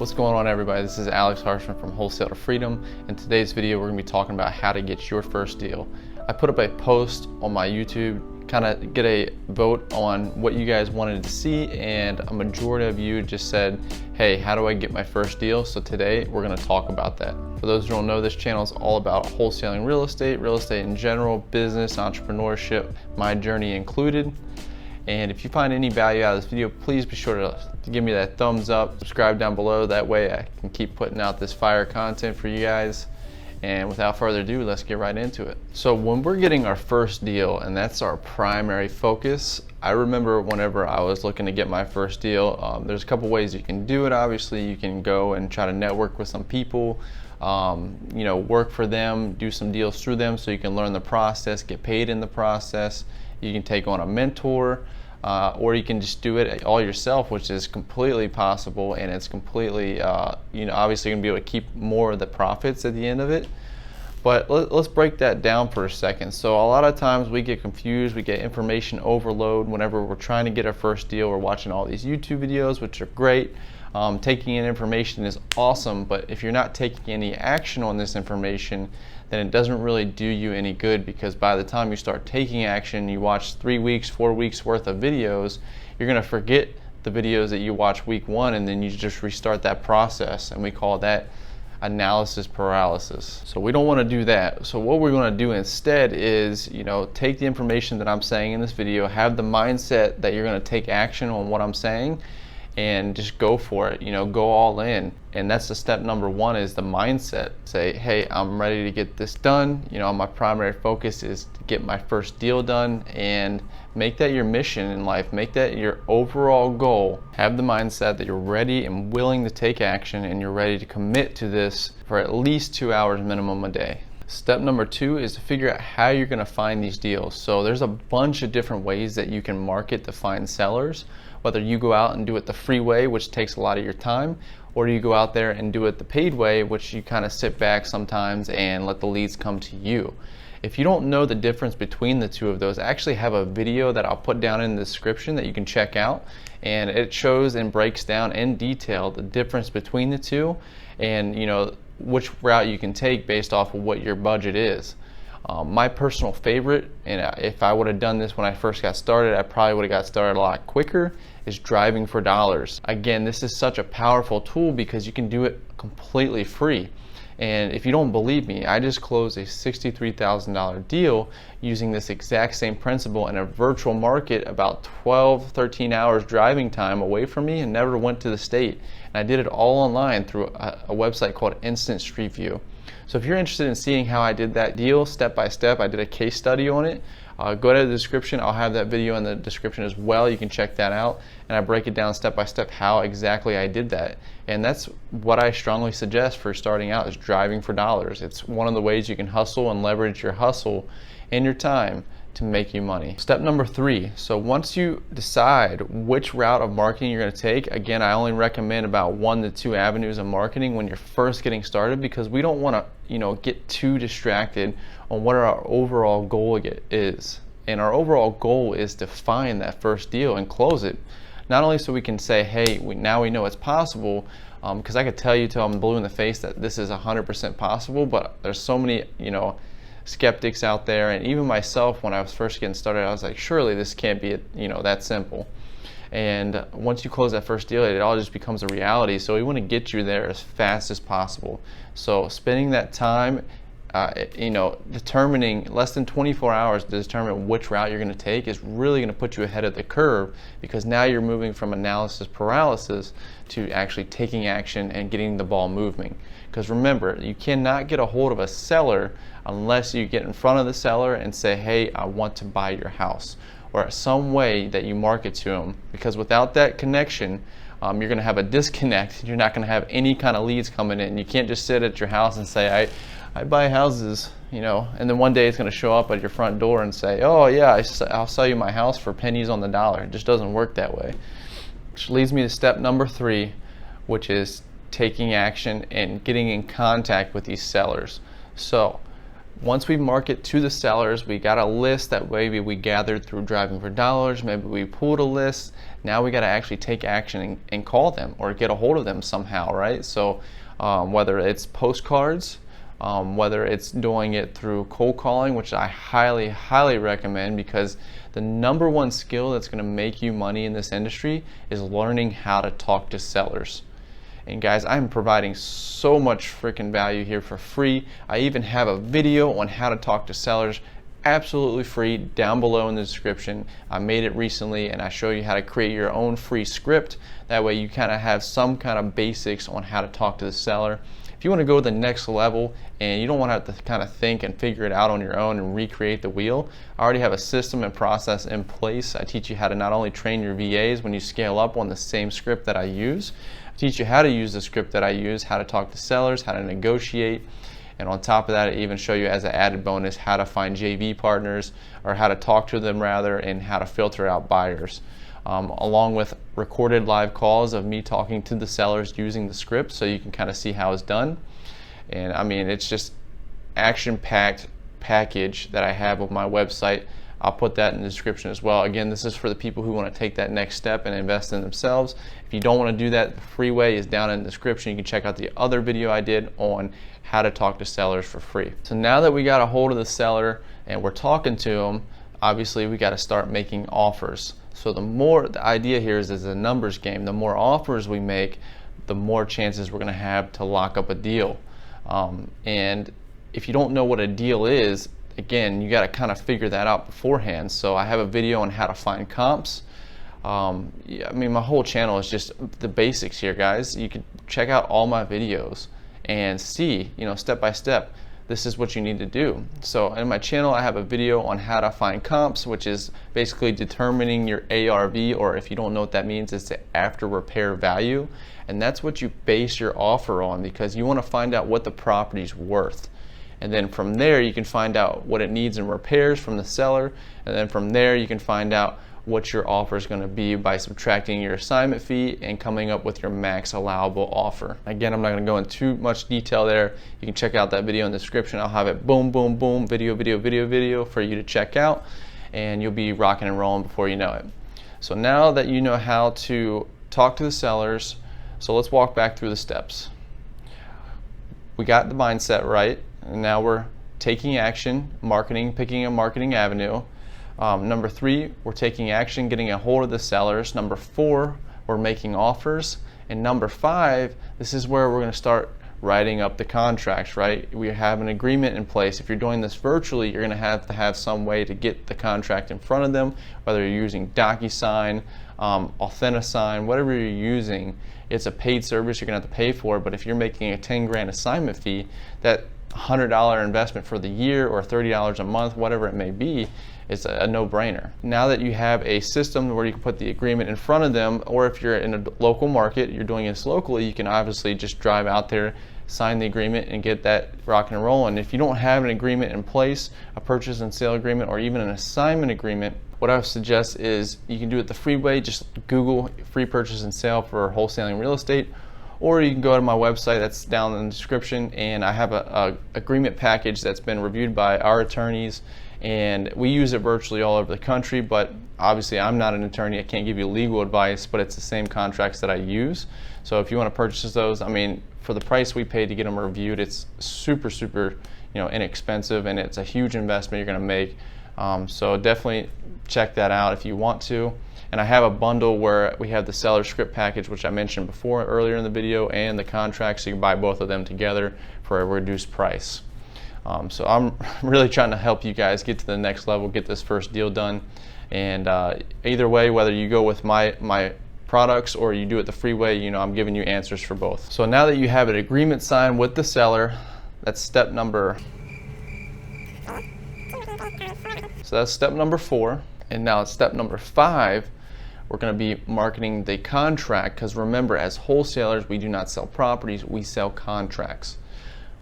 What's going on, everybody? This is Harshman from Wholesale to Freedom. In today's video, we're going to be talking about how to get your first deal. I put up a post on my YouTube, kind of get a vote on what you guys wanted to see, and a majority of you just said, hey, how do I get my first deal? So today, we're going to talk about that. For those who don't know, this channel is all about wholesaling real estate in general, business, entrepreneurship, my journey included. And if you find any value out of this video, please be sure to give me that thumbs up, subscribe down below. That way I can keep putting out this fire content for you guys. And without further ado, let's get right into it. So when we're getting our first deal, and that's our primary focus, I remember whenever I was looking to get my first deal, there's a couple ways you can do it. Obviously, you can go and try to network with some people, work for them, do some deals through them so you can learn the process, get paid in the process. You can take on a mentor, or you can just do it all yourself, which is completely possible, and it's completely, obviously you're gonna be able to keep more of the profits at the end of it. But let's break that down for a second. So a lot of times we get confused, we get information overload whenever we're trying to get our first deal. We're watching all these YouTube videos, which are great. Taking in information is awesome, but if you're not taking any action on this information, then it doesn't really do you any good, because by the time you start taking action, you watch 3 weeks, 4 weeks worth of videos, you're gonna forget the videos that you watch week one, and then you just restart that process, and we call that analysis paralysis. So we don't want to do that. So what we're going to do instead is, take the information that I'm saying in this video, have the mindset that you're going to take action on what I'm saying, and just go for it, go all in. And that's the step number one, is the mindset. Say, hey, I'm ready to get this done. My primary focus is to get my first deal done, and make that your mission in life. Make that your overall goal. Have the mindset that you're ready and willing to take action, and you're ready to commit to this for at least 2 hours minimum a day. Step number two is to figure out how you're going to find these deals. So there's a bunch of different ways that you can market to find sellers, whether you go out and do it the free way, which takes a lot of your time, or you go out there and do it the paid way, which you kind of sit back sometimes and let the leads come to you. If you don't know the difference between the two of those, I actually have a video that I'll put down in the description that you can check out, and it shows and breaks down in detail the difference between the two, and which route you can take based off of what your budget is. My personal favorite, and if I would have done this when I first got started, I probably would have got started a lot quicker, is driving for dollars. Again, this is such a powerful tool because you can do it completely free. And if you don't believe me, I just closed a $63,000 deal using this exact same principle in a virtual market, about 13 hours driving time away from me, and never went to the state. And I did it all online through a website called Instant Street View. So if you're interested in seeing how I did that deal step by step, I did a case study on it. Go to the description. I'll have that video in the description as well. You can check that out, and I break it down step by step how exactly I did that. And that's what I strongly suggest for starting out, is driving for dollars. It's one of the ways you can hustle and leverage your hustle and your time to make you money. Step number three. So once you decide which route of marketing you're going to take, again, I only recommend about 1 to 2 avenues of marketing when you're first getting started, because we don't want to get too distracted on what our overall goal is. And our overall goal is to find that first deal and close it. Not only so we can say, hey, now we know it's possible, because I could tell you till I'm blue in the face that this is 100% possible, but there's so many skeptics out there, and even myself when I was first getting started, I was like, surely this can't be that simple. And once you close that first deal, it all just becomes a reality. So we want to get you there as fast as possible. So spending that time determining less than 24 hours to determine which route you're going to take is really going to put you ahead of the curve, because now you're moving from analysis paralysis to actually taking action and getting the ball moving. Because remember, you cannot get a hold of a seller unless you get in front of the seller and say, hey, I want to buy your house, or some way that you market to them. Because without that connection, you're going to have a disconnect. You're not going to have any kind of leads coming in. You can't just sit at your house and say, I buy houses, and then one day it's going to show up at your front door and say, oh yeah, I'll sell you my house for pennies on the dollar. It just doesn't work that way. Which leads me to step number three, which is taking action and getting in contact with these sellers. So Once we market to the sellers, we got a list that maybe we gathered through driving for dollars, maybe we pulled a list. Now we got to actually take action and call them or get a hold of them somehow, right? So whether it's postcards, whether it's doing it through cold calling, which I highly recommend, because the number one skill that's going to make you money in this industry is learning how to talk to sellers. And guys, I'm providing so much freaking value here for free. I even have a video on how to talk to sellers, absolutely free, down below in the description. I made it recently, and I show you how to create your own free script. That way you kind of have some kind of basics on how to talk to the seller. If you want to go to the next level and you don't want to have to kind of think and figure it out on your own and recreate the wheel, I already have a system and process in place. I teach you how to not only train your VAs when you scale up on the same script that I use, I teach you how to use the script that I use, how to talk to sellers, how to negotiate, and on top of that, I even show you as an added bonus how to find JV partners, or how to talk to them rather, and how to filter out buyers. Along with recorded live calls of me talking to the sellers using the script, so you can kind of see how it's done. And I mean, it's just action-packed package that I have on my website. I'll put that in the description as well. Again, this is for the people who want to take that next step and invest in themselves. If you don't want to do that, the free way is down in the description. You can check out the other video I did on how to talk to sellers for free. So now that we got a hold of the seller and we're talking to them, obviously we got to start making offers. So the idea here is a numbers game. The more offers we make, the more chances we're going to have to lock up a deal. And if you don't know what a deal is, again, you got to kind of figure that out beforehand. So I have a video on how to find comps. Yeah, I mean, my whole channel is just the basics here, guys. You can check out all my videos and see, step by step, this is what you need to do. So in my channel, I have a video on how to find comps, which is basically determining your ARV, or if you don't know what that means, it's the after repair value. And that's what you base your offer on, because you want to find out what the property's worth. And then from there, you can find out what it needs in repairs from the seller. And then from there, you can find out what your offer is going to be by subtracting your assignment fee and coming up with your max allowable offer. Again, I'm not going to go into too much detail there. You can check out that video in the description. I'll have it boom, video for you to check out, and you'll be rocking and rolling before you know it. So now that you know how to talk to the sellers, so let's walk back through the steps. We got the mindset right, and now we're taking action, marketing, picking a marketing avenue. Number 3, we're taking action, getting a hold of the sellers. Number 4, we're making offers. And number 5, this is where we're going to start writing up the contracts, right? We have an agreement in place. If you're doing this virtually, you're going to have some way to get the contract in front of them, whether you're using DocuSign, Authentisign, whatever you're using. It's a paid service you're going to have to pay for, but if you're making a 10 grand assignment fee, that $100 investment for the year or $30 a month, whatever it may be, is a no-brainer. Now that you have a system where you can put the agreement in front of them, or if you're in a local market, you're doing this locally, you can obviously just drive out there, sign the agreement, and get that rocking and rolling. If you don't have an agreement in place, a purchase and sale agreement, or even an assignment agreement, what I would suggest is you can do it the free way. Just Google free purchase and sale for wholesaling real estate, or you can go to my website that's down in the description, and I have a agreement package that's been reviewed by our attorneys, and we use it virtually all over the country. But obviously I'm not an attorney, I can't give you legal advice, but it's the same contracts that I use. So if you want to purchase those, I mean, for the price we paid to get them reviewed, it's super inexpensive, and it's a huge investment you're going to make. So definitely check that out if you want to. And I have a bundle where we have the seller script package, which I mentioned before earlier in the video, and the contract, so you can buy both of them together for a reduced price. So I'm really trying to help you guys get to the next level, get this first deal done. And either way, whether you go with my products or you do it the free way, I'm giving you answers for both. So now that you have an agreement signed with the seller, that's step number 4. And now it's step number 5. We're going to be marketing the contract, because remember, as wholesalers, we do not sell properties, we sell contracts,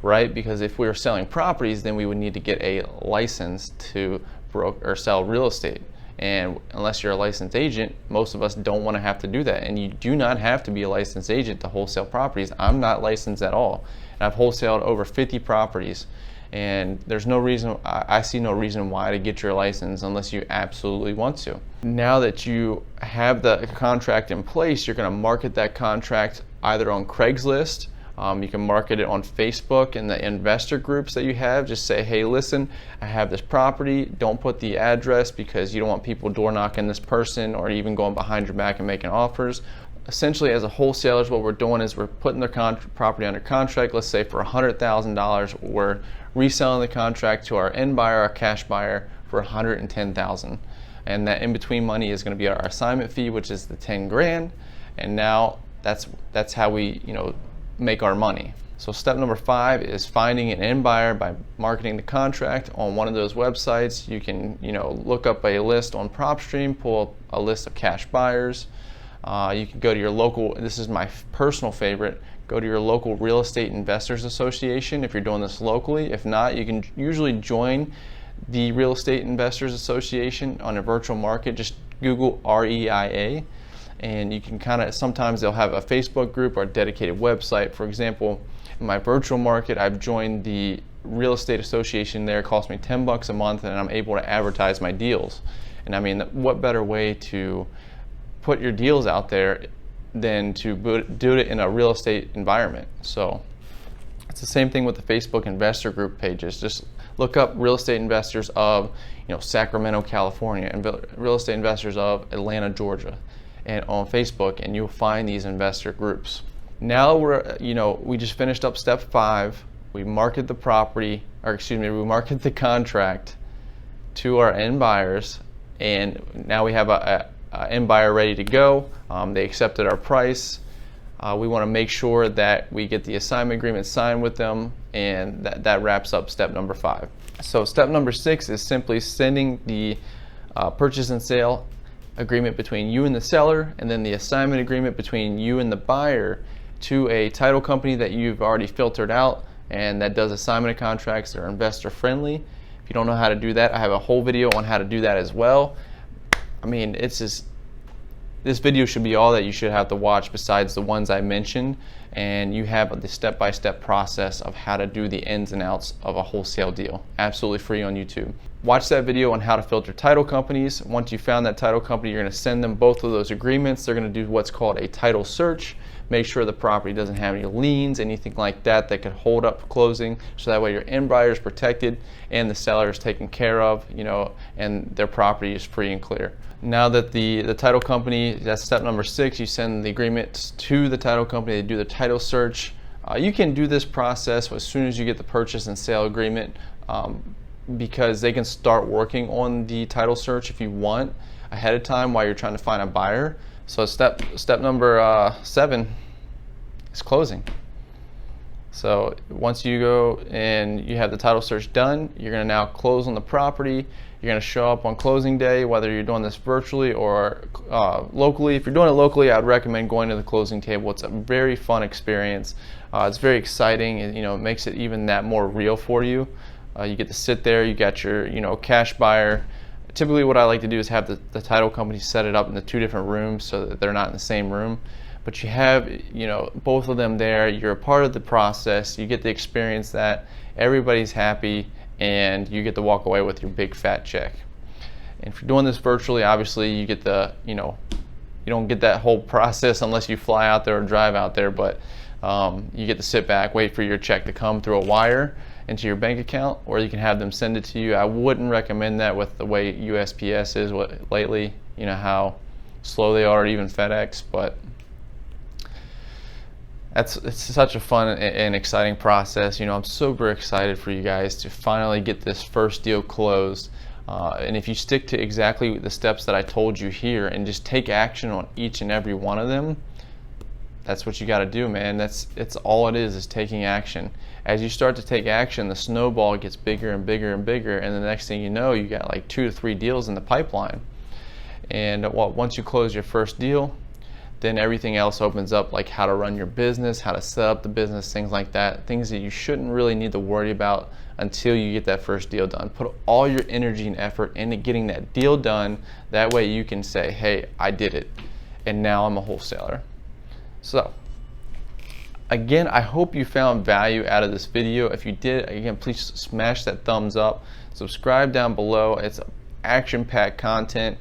right? Because if we were selling properties, then we would need to get a license to broker or sell real estate. And unless you're a licensed agent, most of us don't want to have to do that. And you do not have to be a licensed agent to wholesale properties. I'm not licensed at all. And I've wholesaled over 50 properties. and there's no reason, I see no reason why to get your license unless you absolutely want to. Now that you have the contract in place, you're going to market that contract either on Craigslist. You can market it on Facebook and the investor groups that you have. Just say, hey, listen, I have this property. Don't put the address because you don't want people door knocking this person or even going behind your back and making offers. Essentially, as a wholesaler, what we're doing is we're putting their property under contract. Let's say for $100,000, we're reselling the contract to our end buyer, our cash buyer, for $110,000. And that in between money is going to be our assignment fee, which is the 10 grand. And now that's how we, make our money. So step number 5 is finding an end buyer by marketing the contract on one of those websites. You can, look up a list on PropStream, pull up a list of cash buyers. You can go to your local, this is my personal favorite, go to your local real estate investors association if you're doing this locally. If not, you can usually join the Real Estate Investors Association on a virtual market. Just Google REIA. And you can sometimes they'll have a Facebook group or a dedicated website. For example, in my virtual market, I've joined the Real Estate Association there. It costs me $10 a month and I'm able to advertise my deals. And I mean, what better way to put your deals out there than to do it in a real estate environment? So it's the same thing with the Facebook investor group pages. Just look up Real Estate Investors of Sacramento, California, and Real Estate Investors of Atlanta, Georgia, and on Facebook, and you'll find these investor groups. Now we just finished up step 5. We market the property, we market the contract to our end buyers, and now we have a end buyer ready to go. They accepted our price. We want to make sure that we get the assignment agreement signed with them, and that wraps up step number 5. So step number 6 is simply sending the purchase and sale agreement between you and the seller, and then the assignment agreement between you and the buyer to a title company that you've already filtered out and that does assignment of contracts. They're investor friendly. If you don't know how to do that, I have a whole video on how to do that as well. I mean, this video should be all that you should have to watch besides the ones I mentioned, and you have the step-by-step process of how to do the ins and outs of a wholesale deal, absolutely free on YouTube. Watch that video on how to filter title companies. Once you found that title company, you're going to send them both of those agreements. They're going to do what's called a title search. Make sure the property doesn't have any liens, anything like that could hold up closing, so that way your end buyer is protected and the seller is taken care of, and their property is free and clear. Now that the title company, that's step number 6, you send the agreements to the title company. They do the title search. You can do this process as soon as you get the purchase and sale agreement, because they can start working on the title search if you want ahead of time while you're trying to find a buyer. So step number 7 is closing. So once you go and you have the title search done, you're going to now close on the property. You're going to show up on closing day, whether you're doing this virtually or locally. If you're doing it locally, I'd recommend going to the closing table. It's a very fun experience. It's very exciting. It makes it even that more real for you. You get to sit there. You got your cash buyer. Typically what I like to do is have the title company set it up into 2 different rooms so that they're not in the same room. But you have both of them there. You're a part of the process. You get to experience that. Everybody's happy, and you get to walk away with your big fat check. And if you're doing this virtually, obviously you get you don't get that whole process unless you fly out there or drive out there, but you get to sit back, wait for your check to come through a wire into your bank account, or you can have them send it to you. I wouldn't recommend that with the way USPS is lately, how slow they are, even FedEx, but it's such a fun and exciting process. I'm super excited for you guys to finally get this first deal closed. And if you stick to exactly the steps that I told you here and just take action on each and every one of them, that's what you got to do, man. It's all it is taking action. As you start to take action, the snowball gets bigger and bigger and bigger, and the next thing you know, you got like 2 to 3 deals in the pipeline. And once you close your first deal, then everything else opens up, like how to run your business, how to set up the business, things like that, things that you shouldn't really need to worry about until you get that first deal done. Put all your energy and effort into getting that deal done. That way you can say, hey, I did it, and now I'm a wholesaler. So Again, I hope you found value out of this video. If you did, again, please smash that thumbs up. Subscribe down below. It's action-packed content.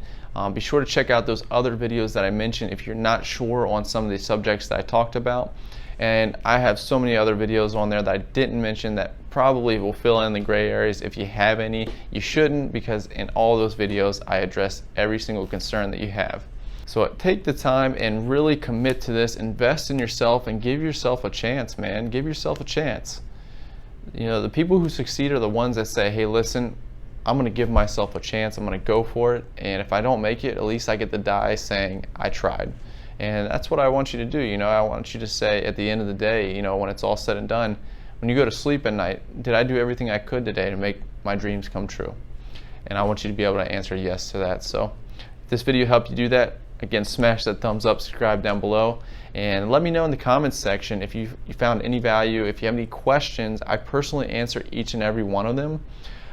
Be sure to check out those other videos that I mentioned if you're not sure on some of the subjects that I talked about. And I have so many other videos on there that I didn't mention that probably will fill in the gray areas. If you have any, you shouldn't, because in all those videos I address every single concern that you have. So take the time and really commit to this. Invest in yourself and give yourself a chance, man. Give yourself a chance. You know, the people who succeed are the ones that say, hey, listen, I'm going to give myself a chance. I'm going to go for it. And if I don't make it, at least I get the die saying I tried. And that's what I want you to do. You know, I want you to say at the end of the day, you know, when it's all said and done, when you go to sleep at night, did I do everything I could today to make my dreams come true? And I want you to be able to answer yes to that. So if this video helped you do that, again, smash that thumbs up, subscribe down below, and let me know in the comments section if you found any value. If you have any questions, I personally answer each and every one of them.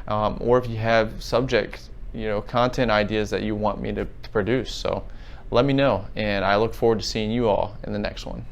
Or if you have subject, you know, content ideas that you want me to produce. So let me know, and I look forward to seeing you all in the next one.